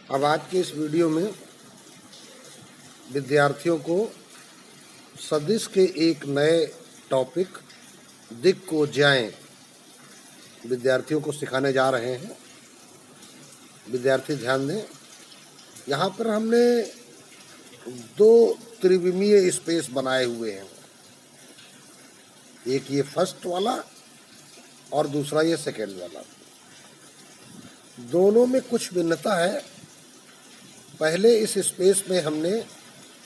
अब आज के इस वीडियो में विद्यार्थियों को सदिश के एक नए टॉपिक दिक् को ज्याएं विद्यार्थियों को सिखाने जा रहे हैं। विद्यार्थी ध्यान दें, यहाँ पर हमने दो त्रिविमीय स्पेस बनाए हुए हैं, एक ये फर्स्ट वाला और दूसरा ये सेकेंड वाला। दोनों में कुछ भिन्नता है। पहले इस स्पेस में हमने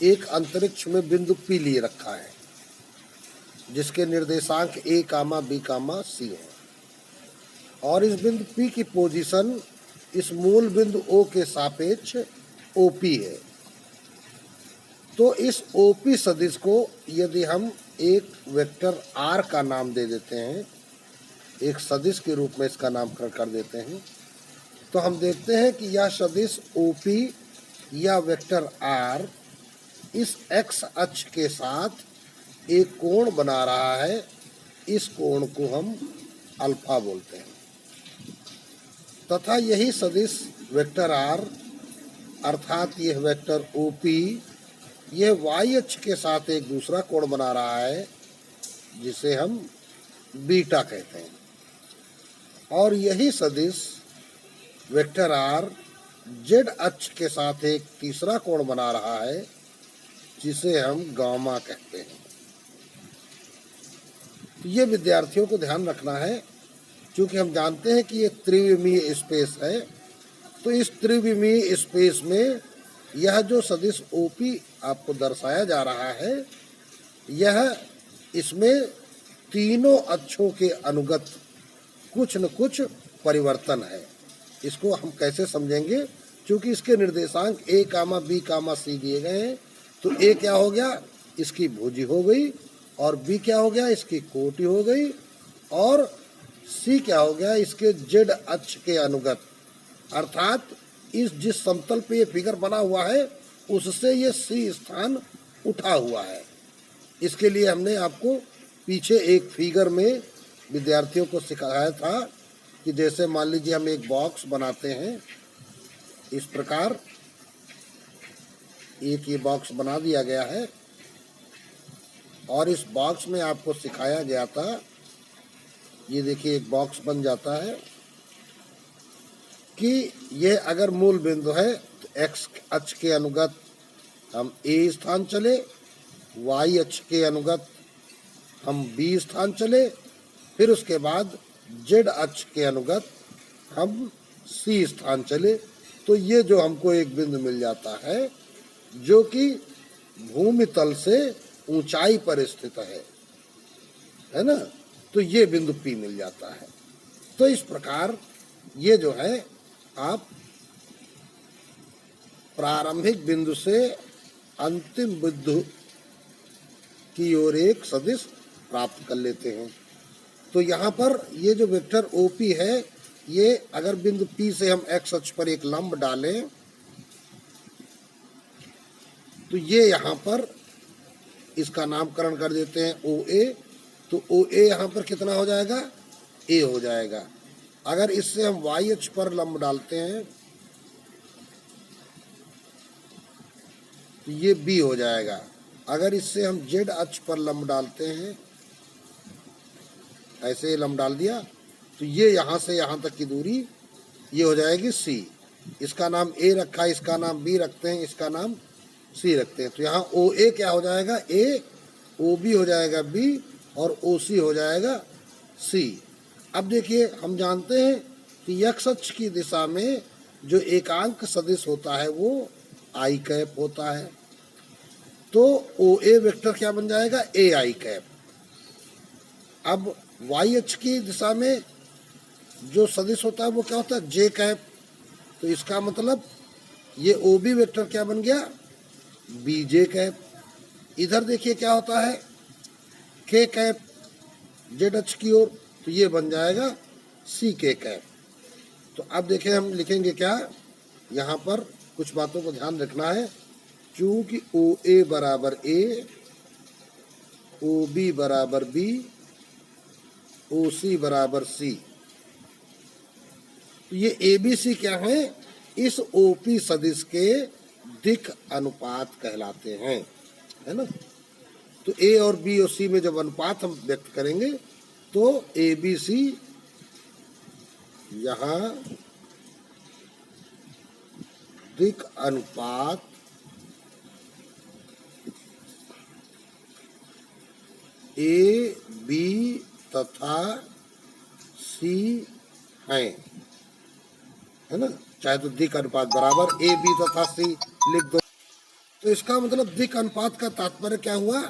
एक अंतरिक्ष में बिंदु P लिए रखा है जिसके निर्देशांक A, B, C है और इस बिंदु P की पोजीशन इस मूल बिंदु O के सापेक्ष OP है। तो इस OP सदिश को यदि हम एक वेक्टर R का नाम दे देते हैं, एक सदिश के रूप में इसका नामकरण कर देते हैं, तो हम देखते हैं कि यह सदिश OP या वेक्टर R इस x अक्ष के साथ एक कोण बना रहा है। इस कोण को हम अल्फा बोलते हैं तथा यही सदिश वेक्टर R अर्थात यह वेक्टर OP यह y अक्ष के साथ एक दूसरा कोण बना रहा है जिसे हम बीटा कहते हैं और यही सदिश वेक्टर R z अक्ष के साथ एक तीसरा कोण बना रहा है जिसे हम गामा कहते हैं। तो ये विद्यार्थियों को ध्यान रखना है, क्योंकि हम जानते हैं कि ये त्रिविमीय स्पेस है। तो इस त्रिविमीय स्पेस में यह जो सदिश OP आपको दर्शाया जा रहा है, यह इसमें तीनों अक्षों के अनुगत कुछ न कुछ परिवर्तन है। इसको हम कैसे समझेंगे, क्योंकि इसके निर्देशांक A, B, C दिए गए हैं। तो A क्या हो गया, इसकी भुजी हो गई, और B क्या हो गया, इसकी कोटि हो गई, और C क्या हो गया, इसके Z अक्ष के अनुगत। अर्थात इस जिस समतल पे ये फिगर बना हुआ है उससे ये C स्थान उठा हुआ है। इसके लिए हमने आपको पीछे एक फिगर में विद्यार्थियों को सिखाया था कि जैसे मान लीजिए हम एक बॉक्स बनाते हैं, इस प्रकार एक ये बॉक्स बना दिया गया है और इस बॉक्स में आपको सिखाया गया था, ये देखिए एक बॉक्स बन जाता है कि ये अगर मूल बिंदु है तो x अक्ष के अनुगत हम A स्थान चले, y अक्ष के अनुगत हम B स्थान चले, फिर उसके बाद z अक्ष के अनुगत हम C स्थान चले। तो ये जो हमको एक बिंदु मिल जाता है जो कि भूमि तल से ऊंचाई पर स्थित है ना, तो ये बिंदु P मिल जाता है। तो इस प्रकार ये जो है आप प्रारंभिक बिंदु से अंतिम बिंदु की ओर एक सदिश प्राप्त कर लेते हैं। तो यहाँ पर ये जो वेक्टर OP है, ये अगर बिंदु P से हम x अक्ष पर एक लंब डालें तो ये यहाँ पर इसका नामकरण कर देते हैं OA। तो OA यहाँ पर कितना हो जाएगा, A हो जाएगा। अगर इससे हम y अक्ष पर लंब डालते हैं तो ये B हो जाएगा। अगर इससे हम z अक्ष पर लंब डालते हैं, ऐसे लंब डाल दिया, तो ये यहाँ से यहाँ तक की दूरी ये हो जाएगी C। इसका नाम A रखा है, इसका नाम B रखते हैं, इसका नाम C रखते हैं। तो यहाँ OA क्या हो जाएगा, A, OB हो जाएगा B और OC हो जाएगा C। अब देखिए हम जानते हैं कि x अक्ष की दिशा में जो एकांक सदिश होता है वो i कैप होता है। तो OA वेक्टर क्या बन जाएगा, AI कैप। अब y अक्ष की दिशा में जो सदिश होता है वो क्या होता है, J कैप। तो इसका मतलब ये OB वेक्टर क्या बन गया, BJ कैप। इधर देखिए क्या होता है, K कैप Z अक्ष की ओर, तो ये बन जाएगा CK कैप। तो अब देखें हम लिखेंगे क्या, यहाँ पर कुछ बातों को ध्यान रखना है। चूंकि OA बराबर A, OB बराबर B, OC बराबर C, तो ये ABC क्या है, इस ओपी सदिश के दिक् अनुपात कहलाते हैं, है ना। तो ए और बी और सी में जब अनुपात हम व्यक्त करेंगे तो ए बी सी यहाँ दिक् अनुपात ए बी तथा सी हैं, है ना। चाहे तो दिक् अनुपात बराबर ए बी तथा सी लिख दो। तो इसका मतलब दिक् अनुपात का तात्पर्य क्या हुआ?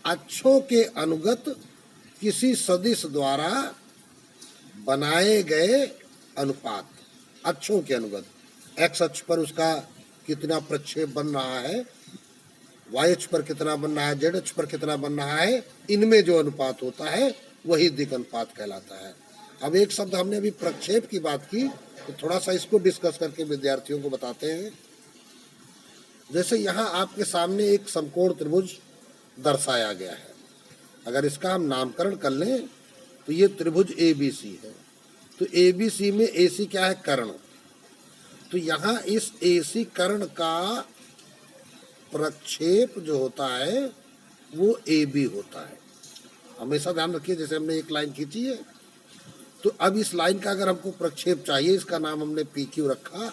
अक्षों के अनुगत किसी सदिश द्वारा बनाए गए अनुपात, अक्षों के अनुगत। एक्स अक्ष पर उसका कितना प्रक्षेप बन रहा है, वाई अक्ष पर कितना बन रहा है, जेड अक्ष पर कितना बन रहा है, इनमें जो अनुपात होता है वही दिक् अनुपात कहलाता है। अब एक शब्द हमने अभी प्रक्षेप की बात की, तो थोड़ा सा इसको डिस्कस करके विद्यार्थियों को बताते हैं। जैसे यहाँ आपके सामने एक समकोण त्रिभुज दर्शाया गया है। अगर इसका हम नामकरण कर लें तो ये त्रिभुज ABC है। तो ABC में AC क्या है? कर्ण। तो यहाँ इस AC कर्ण का प्रक्षेप जो होता है वो AB होता है। हमेशा ध्यान रखिए, जैसे हमने एक लाइन खींची है, तो अब इस लाइन का अगर हमको प्रक्षेप चाहिए, इसका नाम हमने PQ रखा,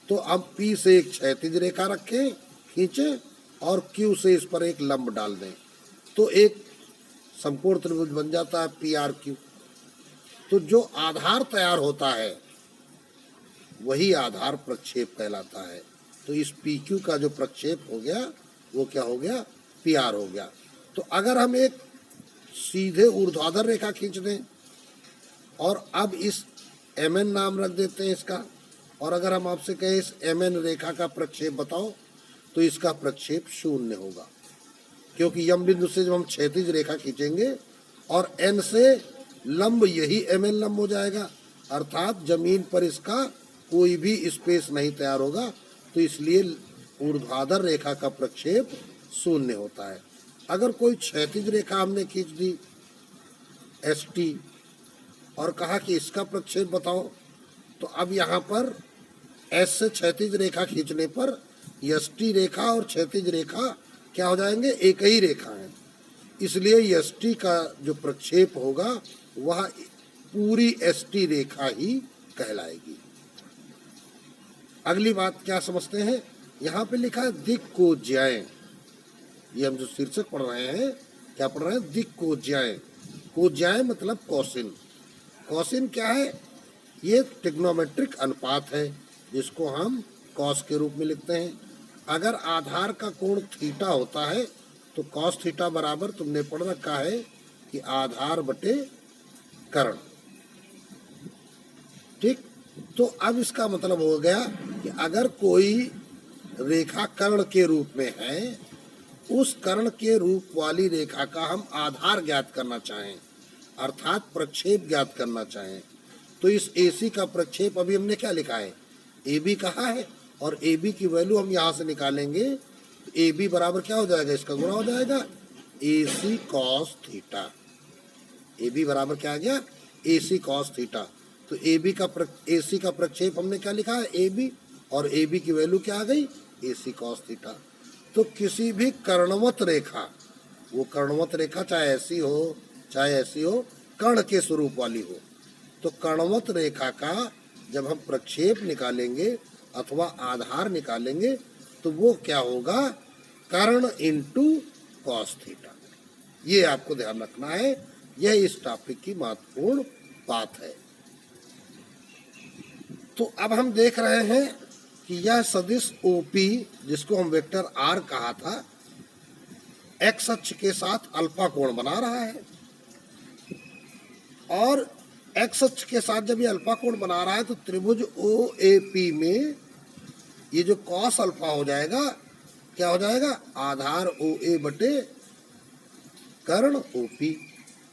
तो अब P से एक क्षैतिज रेखा रखें, खींचे, और Q से इस पर एक लंब डाल दें, तो एक समकोण त्रिभुज बन जाता है PRQ। तो जो आधार तैयार होता है वही आधार प्रक्षेप कहलाता है। तो इस PQ का जो प्रक्षेप हो गया वो क्या हो गया? PR हो गया। तो अगर हम एक सीधे ऊर्ध्वाधर रेखा खींच दें और अब इस MN नाम रख देते हैं इसका, और अगर हम आपसे कहें इस MN रेखा का प्रक्षेप बताओ, तो इसका प्रक्षेप 0 होगा, क्योंकि यम बिंदु से जब हम क्षैतिज रेखा खींचेंगे और N से लंब यही MN लंब हो जाएगा, अर्थात जमीन पर इसका कोई भी स्पेस नहीं तैयार होगा, तो इसलिए ऊर्ध्वाधर रेखा का प्रक्षेप 0 होता है। अगर कोई क्षैतिज रेखा हमने खींच दी ST और कहा कि इसका प्रक्षेप बताओ, तो अब यहाँ पर S से क्षैतिज रेखा खींचने पर ST रेखा और क्षैतिज रेखा क्या हो जाएंगे? एक ही रेखा है, इसलिए ST का जो प्रक्षेप होगा वह पूरी ST रेखा ही कहलाएगी। अगली बात क्या समझते हैं? यहाँ पे लिखा है दिक्कोज्याय। ये हम जो शीर्षक पढ़ रहे हैं, क्या पढ़ रहे हैं? दिक्कोज्याय। कोज्याय मतलब कॉसिन। कॉसिन क्या है? ये ट्रिग्नोमेट्रिक अनुपात है जिसको हम कॉस के रूप में लिखते हैं। अगर आधार का कोण थीटा होता है तो कॉस थीटा बराबर तुमने पढ़ रखा है कि आधार बटे कर्ण। ठीक, तो अब इसका मतलब हो गया कि अगर कोई रेखा कर्ण के रूप में है, उस कर्ण के रूप वाली रेखा का हम आधार ज्ञात करना चाहें, अर्थात प्रक्षेप ज्ञात करना चाहें, तो इस AC का प्रक्षेप अभी हमने क्या लिखा है? AB कहा है, और AB की वैल्यू हम यहाँ से निकालेंगे, तो AB बराबर क्या हो जाएगा? इसका गुणा हो जाएगा AC cos थीटा। AB बराबर क्या आ गया? AC cos theta. तो AC का प्रक्षेप हमने क्या लिखा है? AB, और AB की वैल्यू क्या आ गई? AC cos theta. तो किसी भी कर्णवत रेखा, वो कर्णवत रेखा चाहे ऐसी हो चाहे ऐसी हो, कर्ण के स्वरूप वाली हो, तो कर्णवत रेखा का जब हम प्रक्षेप निकालेंगे अथवा आधार निकालेंगे तो वो क्या होगा? कर्ण इंटू कॉस थीटा। ये आपको ध्यान रखना है, यह इस टॉपिक की महत्वपूर्ण बात है। तो अब हम देख रहे हैं कि यह सदिश OP, जिसको हम वेक्टर R कहा था, एक्स अक्ष के साथ अल्फा कोण बना रहा है, और एक्स अक्ष के साथ जब ये अल्फा कोण बना रहा है तो त्रिभुज OAP में ये जो कॉस अल्फा हो जाएगा, क्या हो जाएगा? आधार OA बटे कर्ण OP।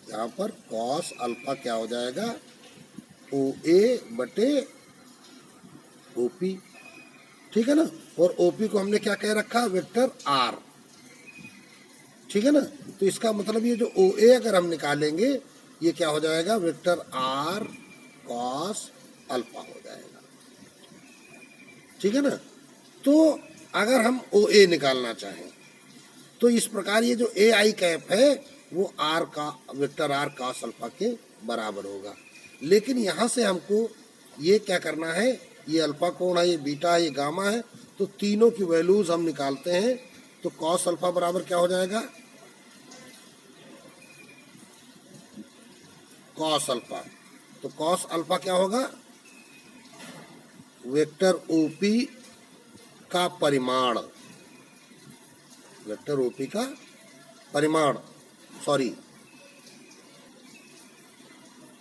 यहाँ पर कॉस अल्फा क्या हो जाएगा? OA बटे OP। ठीक है ना। और OP को हमने क्या कह रखा? Vector R। ठीक है ना। तो इसका मतलब ये जो OA अगर हम निकालेंगे, ये क्या हो जाएगा? वेक्टर R cos अल्फा हो जाएगा। ठीक है ना। तो अगर हम ओ ए निकालना चाहें तो इस प्रकार ये जो ए आई कैप है वो आर का वेक्टर आर cos अल्फा के बराबर होगा। लेकिन यहाँ से हमको ये क्या करना है, ये अल्फा कोण है, ये बीटा है, ये गामा है, तो तीनों की वैल्यूज हम निकालते हैं। तो cos अल्फा बराबर क्या हो जाएगा, cos अल्फा, तो cos अल्फा क्या होगा, वेक्टर ओपी का परिमाण, वेक्टर ओपी का परिमाण, सॉरी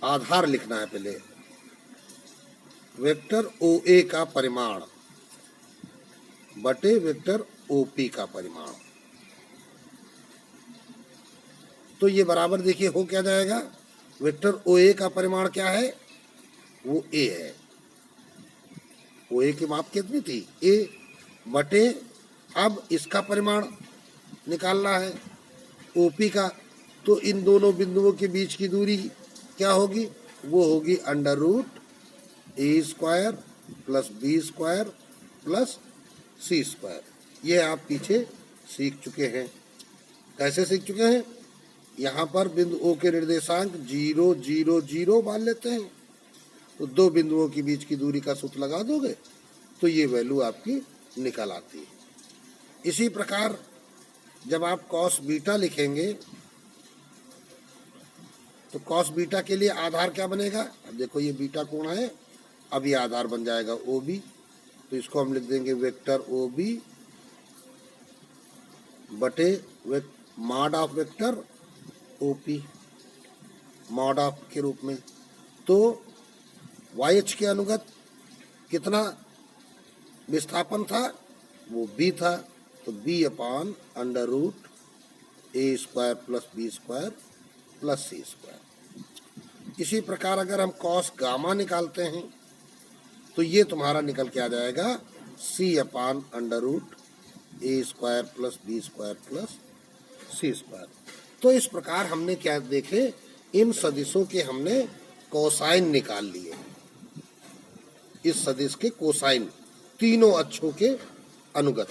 आधार लिखना है पहले, वेक्टर ओ ए का परिमाण बटे वेक्टर ओपी का परिमाण। तो ये बराबर देखिए हो क्या जाएगा, वेक्टर ओ ए का परिमाण क्या है, वो ए है, ओ ए की माप कितनी थी, ए, बटे अब इसका परिमाण निकालना है ओपी का, तो इन दोनों बिंदुओं के बीच की दूरी क्या होगी, वो होगी under root A square plus B square plus C square. ये आप पीछे सीख चुके हैं। कैसे सीख चुके हैं, यहाँ पर बिंदु ओ के निर्देशांक 0 0 0 मान लेते हैं, तो दो बिंदुओं के बीच की दूरी का सूत्र लगा दोगे तो ये वैल्यू आपकी निकल आती है। इसी प्रकार जब आप cos बीटा लिखेंगे तो cos बीटा के लिए आधार क्या बनेगा, अब देखो ये बीटा कोण है, अब ये आधार बन जाएगा ओ बी, तो इसको हम लिख देंगे वेक्टर ओ बी बटे mod of vector OP, mod of के रूप में। तो YH के अनुगत कितना विस्थापन था, वो B था, तो B upon under root A square plus B square plus C square. इसी प्रकार अगर हम cos गामा निकालते हैं तो ये तुम्हारा निकल के आ जाएगा C upon under root A square plus B square plus C square. तो इस प्रकार हमने क्या देखे, इन सदिशों के हमने कोसाइन निकाल लिए, इस सदिश के कोसाइन तीनों अक्षों के अनुगत।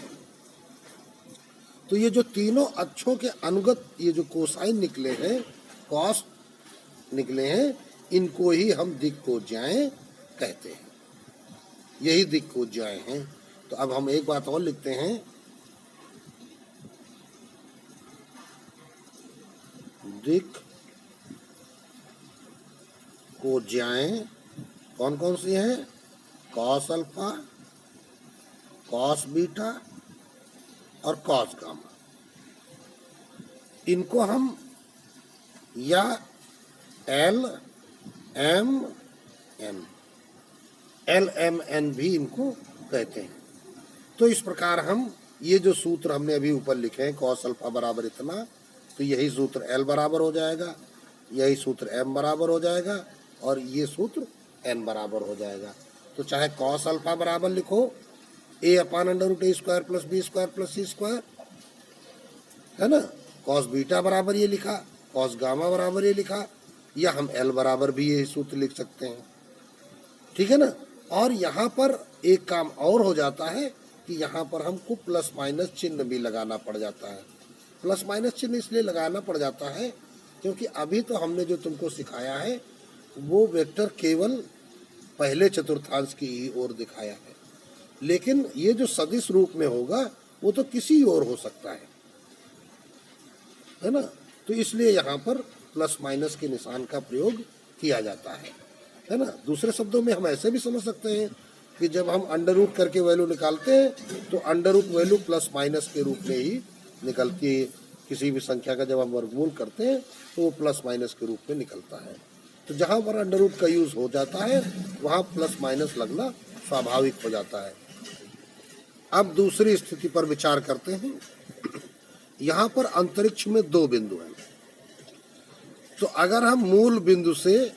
तो ये जो तीनों अक्षों के अनुगत ये जो कोसाइन निकले हैं, कॉस निकले हैं, इनको ही हम दिक्कोज्याएं कहते हैं, यही दिक्कोज्याएं हैं। तो अब हम एक बात और लिखते हैं, दिक्कोज्याएं कौन कौन सी हैं, कॉस अल्फा, कॉस बीटा और कॉस गामा। इनको हम या एल एम एन भी इनको कहते हैं। तो इस प्रकार हम ये जो सूत्र हमने अभी ऊपर लिखे हैं, कॉस अल्फा बराबर इतना, तो यही सूत्र एल बराबर हो जाएगा, यही सूत्र एम बराबर हो जाएगा और ये सूत्र एन बराबर हो जाएगा। तो चाहे कॉस अल्फा बराबर लिखो A upon under root A square plus B square plus C square, है ना, कॉस बीटा बराबर ये लिखा, कॉस गामा बराबर ये लिखा, या हम एल बराबर भी यही सूत्र लिख सकते हैं, ठीक है ना। और यहाँ पर एक काम और हो जाता है कि यहाँ पर हमको प्लस माइनस चिन्ह भी लगाना पड़ जाता है। प्लस माइनस चिन्ह इसलिए लगाना पड़ जाता है क्योंकि अभी तो हमने जो तुमको सिखाया है वो वेक्टर केवल पहले चतुर्थांश की ही ओर दिखाया है, लेकिन ये जो सदिश रूप में होगा वो तो किसी और हो सकता है ना। तो इसलिए यहाँ पर प्लस माइनस के निशान का प्रयोग किया जाता है ना। दूसरे शब्दों में हम ऐसे भी समझ सकते हैं कि जब हम अंडर रूट करके वैल्यू निकालते हैं तो under root value plus minus के रूप में ही निकलती है। किसी भी संख्या का जब हम वर्गमूल करते हैं तो वो प्लस माइनस के रूप में निकलता है। तो जहाँ पर अंडर रूट का यूज हो जाता है वहाँ प्लस माइनस लगना स्वाभाविक हो जाता है। अब दूसरी स्थिति पर विचार करते हैं। यहाँ पर अंतरिक्ष में दो बिंदु हैं, तो अगर हम मूल बिंदु से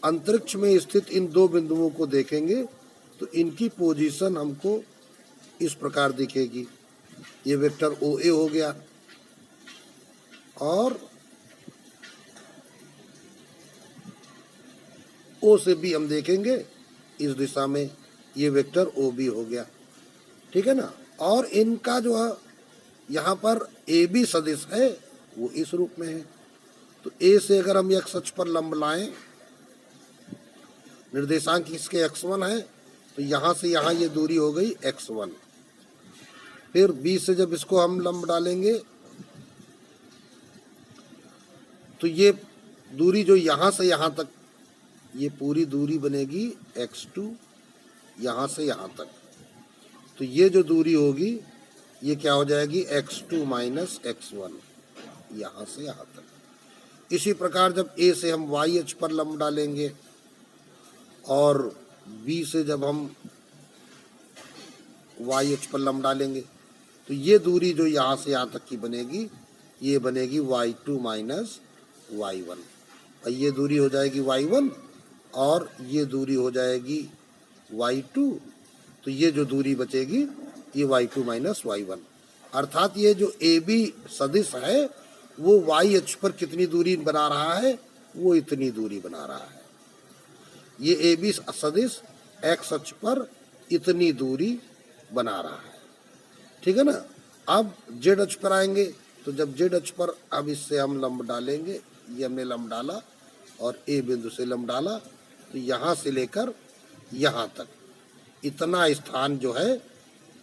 अंतरिक्ष में स्थित इन दो बिंदुओं को देखेंगे तो इनकी पोजीशन हमको इस प्रकार दिखेगी। ये वेक्टर ओ ए हो गया और ओ से भी हम देखेंगे इस दिशा में, ये वेक्टर ओ बी हो गया। ठीक है ना। और इनका जो है यहाँ पर ए बी सदिश है वो इस रूप में है। तो ए से अगर हम x अक्ष पर लंब लाएं, निर्देशांक इसके x1 है, तो यहाँ से यहाँ ये दूरी हो गई x1। फिर b से जब इसको हम लंब डालेंगे तो ये दूरी जो यहाँ से यहाँ तक, ये पूरी दूरी बनेगी x2 यहाँ से यहाँ तक। तो ये जो दूरी होगी ये क्या हो जाएगी x2 माइनस x1 यहाँ से यहाँ तक। इसी प्रकार जब a से हम y अक्ष पर लंब डालेंगे और b से जब हम y अक्ष पर लंब डालेंगे तो ये दूरी जो यहाँ से यहाँ तक की बनेगी ये बनेगी y2 माइनस y1। और ये दूरी हो जाएगी y1 और ये दूरी हो जाएगी y2। तो ये जो दूरी बचेगी ये y2 माइनस y1। अर्थात ये जो ए बी सदिश है वो y अक्ष पर कितनी दूरी बना रहा है, वो इतनी दूरी बना रहा है। ये ए बी सदिश x अक्ष पर इतनी दूरी बना रहा है, ठीक है ना। अब z अक्ष पर आएंगे तो जब z अक्ष पर अब इससे हम लंब डालेंगे, ये हमने लंब डाला और ए बिंदु से लंब डाला, तो यहाँ से लेकर यहाँ तक इतना स्थान जो है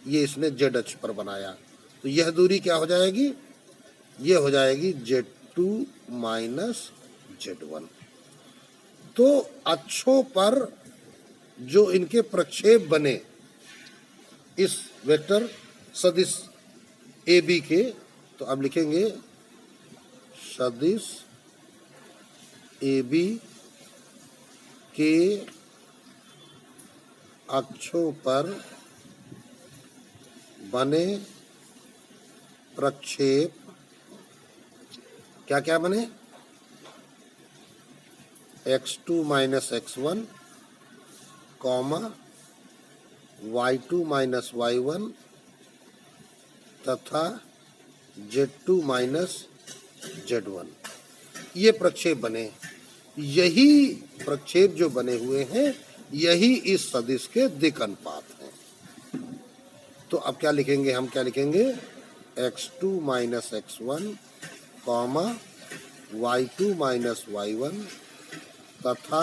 ये इसने z अक्ष पर बनाया। तो यह दूरी क्या हो जाएगी, ये हो जाएगी z2 माइनस z1। तो अक्षों पर जो इनके प्रक्षेप बने इस वेक्टर सदिश ए बी के, तो अब लिखेंगे सदिश ए बी के अक्षों पर बने प्रक्षेप क्या क्या बने, x2 minus x1 comma y2 minus y1 तथा z2 माइनस z1। ये प्रक्षेप बने, यही प्रक्षेप जो बने हुए हैं यही इस सदिश के दिक् अनुपात हैं। तो अब क्या लिखेंगे, हम क्या लिखेंगे, x2 minus x1 comma y2 minus y1 तथा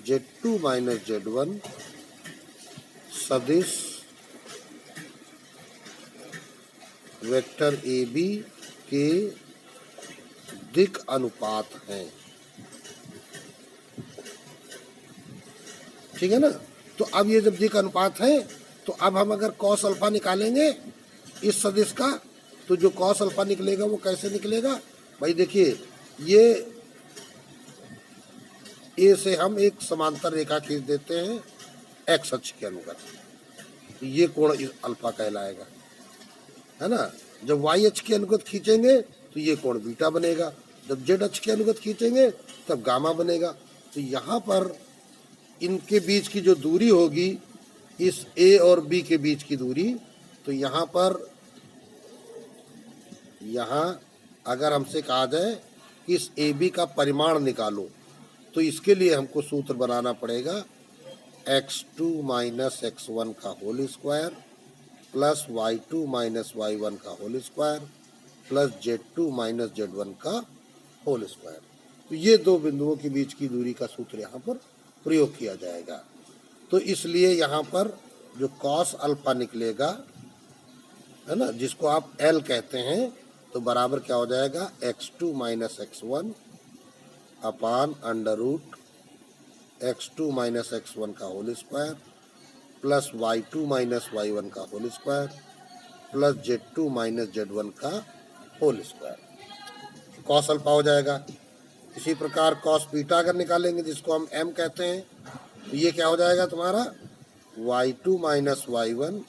z2 माइनस z1 सदिश वेक्टर ए बी के दिक् अनुपात हैं, ठीक है ना। तो अब ये जब दिक् अनुपात है तो अब हम अगर कॉस अल्फा निकालेंगे इस सदिश का, तो जो कॉस अल्फा निकलेगा वो कैसे निकलेगा भाई, देखिए ये ए से हम एक समांतर रेखा खींच देते हैं एक्स अक्ष के अनुगत, तो ये कोण अल्फा कहलाएगा, है ना। जब वाई अक्ष के अनुगत खींचेंगे तो ये कोण बीटा बनेगा, जब जेड अक्ष के अनुगत खींचेंगे तब गामा बनेगा। तो यहाँ पर इनके बीच की जो दूरी होगी, इस ए और बी के बीच की दूरी, तो यहाँ पर यहाँ अगर हमसे कहा जाए कि इस ए बी का परिमाण निकालो, तो इसके लिए हमको सूत्र बनाना पड़ेगा x2 माइनस x1 का whole square plus y2 minus y1 का whole square plus z2 minus z1 का होल स्क्वायर। तो ये दो बिंदुओं के बीच की दूरी का सूत्र यहाँ पर प्रयोग किया जाएगा। तो इसलिए यहाँ पर जो cos अल्फा निकलेगा, है ना, जिसको आप L कहते हैं, तो बराबर क्या हो जाएगा x2 minus x1 upon under root x2 minus x1 का whole square plus y2 minus y1 का whole square plus z2 minus z1 का होल स्क्वायर। कॉस अल्फा हो जाएगा। इसी प्रकार कॉस बीटा अगर निकालेंगे, जिसको हम m कहते हैं, तो ये क्या हो जाएगा तुम्हारा y2 minus y1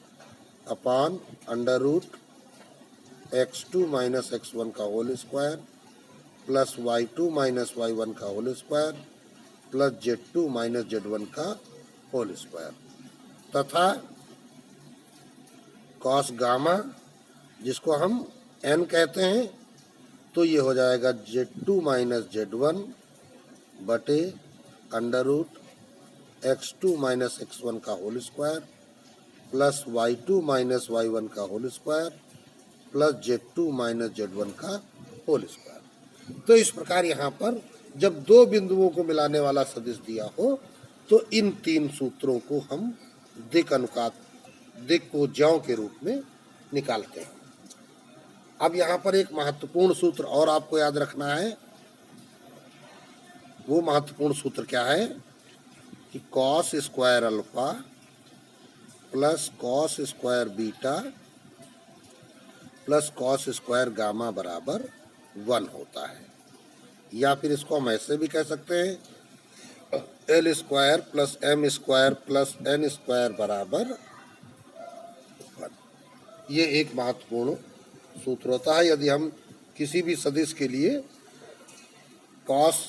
upon under root x2 minus x1 का whole square plus y2 minus y1 का whole square plus z2 minus z1 का होल स्क्वायर तथा कॉस गामा, जिसको हम n कहते हैं, तो ये हो जाएगा z2 माइनस z1 बटे under root x2 minus x1 का whole square plus y2 minus y1 का whole square plus z2 minus z1 का होल स्क्वायर। तो इस प्रकार यहाँ पर जब दो बिंदुओं को मिलाने वाला सदिश दिया हो तो इन तीन सूत्रों को हम दिक् अनुपात दिक् कोज्याओं के रूप में निकालते हैं। अब यहाँ पर एक महत्वपूर्ण सूत्र और आपको याद रखना है। वो महत्वपूर्ण सूत्र क्या है कि cos square alpha plus cos square beta plus cos square gamma बराबर 1 होता है। या फिर इसको हम ऐसे भी कह सकते हैं L square plus M square plus N square बराबर 1। ये एक महत्वपूर्ण सूत्र होता है। यदि हम किसी भी सदिश के लिए cos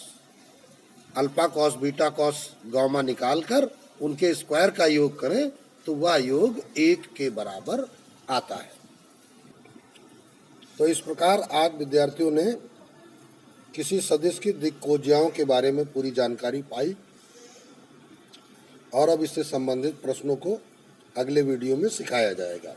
alpha cos beta cos gamma निकालकर उनके स्क्वायर का योग करें तो वह योग 1 के बराबर आता है। तो इस प्रकार आज विद्यार्थियों ने किसी सदिश की दिक् कोज्याओं के बारे में पूरी जानकारी पाई और अब इससे संबंधित प्रश्नों को अगले वीडियो में सिखाया जाएगा।